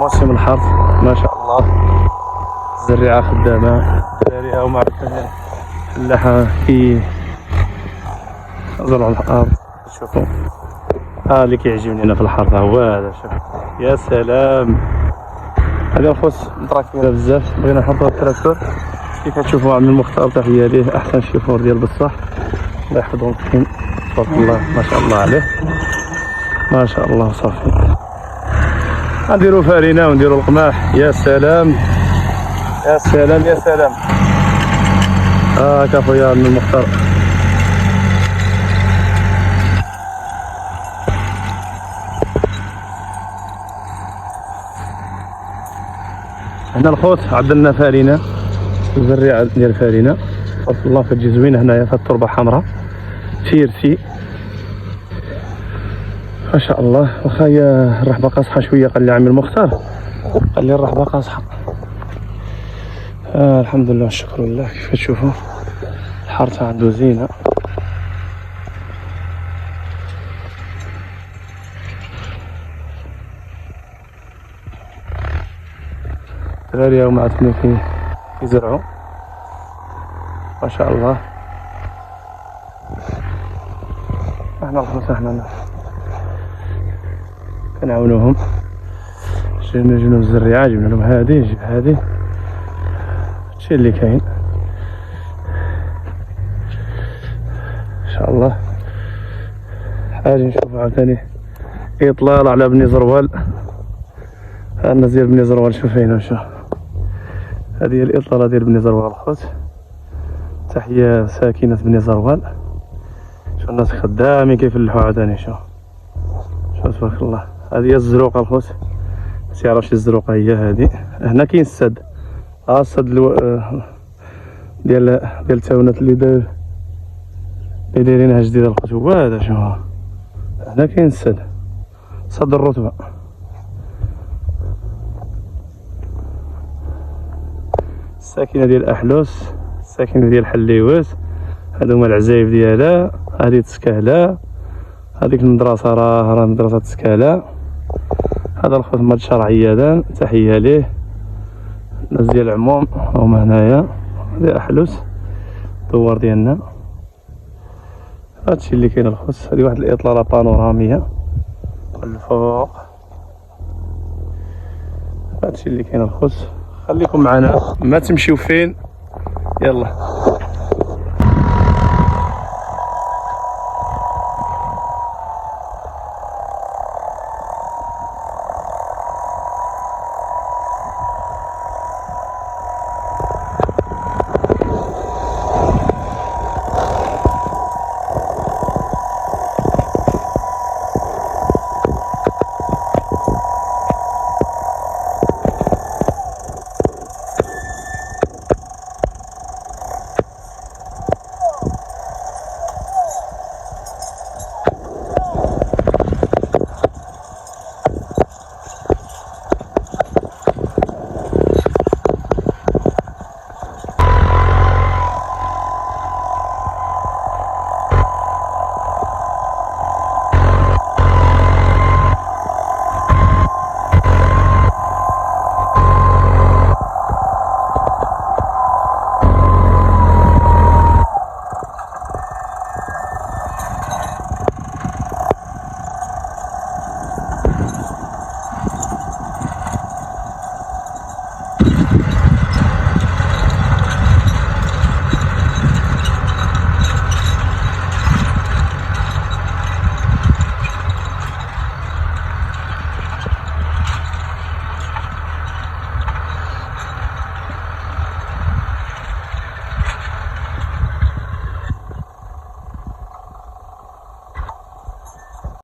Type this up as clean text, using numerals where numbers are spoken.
موسم الحرث ما شاء الله، الزريعة خدامة، الزريعة ومع الفلاحة كي زرعوا الأرض. شوفوا اللي كيعجبني أنا في الحرث هو هذا. شوف يا سلام، هذا الخوص مطرة كبيرة بزاف، بغينا نحطو التراكتور كيف كتشوفوا عم المختار. تحية ليه، أحسن شيفور ديال بصح، الله يحفظهم فيكم، تبارك الله ما شاء الله عليه، ما شاء الله. صافي نديرو فارينة ونديرو القماح. يا سلام يا سلام يا سلام. هاكا خويا عم المختار. هنا الخوت عدلنا فارينة، الزريعة ديال فارينة تبارك الله، كتجي زوينة هنايا في التربة حمراء تيرسي ما شاء الله. واخا هي الرحبة قاصحة شوية، قال لي عمي المختار، قال لي الرحبة قاصحة. الحمد لله والشكر لله. كيف تشوفوا الحرث عنده زينة. الدراري هما عاوتاني كيزرعوا ما شاء الله. احنا الخوت احنا كنعاونوهم، جبنا الزريعة، جبنا لهم هادي، جيب هادي، هادشي اللي كاين ان شاء الله. حاجة نشوف عاوتاني اطلال على بني زروال. الناس ديال بني زروال شوف هنا، شوف هذه هي الاطلالة ديال بني زروال الخوت. تحية ساكنة بني زروال. شوف الناس خدامين كيفلحوا عاوتاني. شوف تبارك الله. هذه هي الزروقة الخوت، متيعرفش الزروقة هي هذه. هنا كاين السد، السد ديال التاونات اللي دايرينها جديدة الخوت هو هذا. شوف هنا كاين السد، سد الرتبة. الساكنة ديال أحلوس، الساكنة ديال حليوات، هادو هما العزايف ديالها. هادي تسكهلا، هاديك المدرسة راه مدرسة تسكهلا. هذا الخوت مال شرعية، تحية ليه. الناس ديال العموم هما هنايا، هادي أحلوس الدوار ديالنا. هادشي اللي كاين الخوت. هادي واحد الإطلالة بانورامية الفوق. هادشي اللي كاين الخوت. خليكم معنا ما تمشيو فين. يلا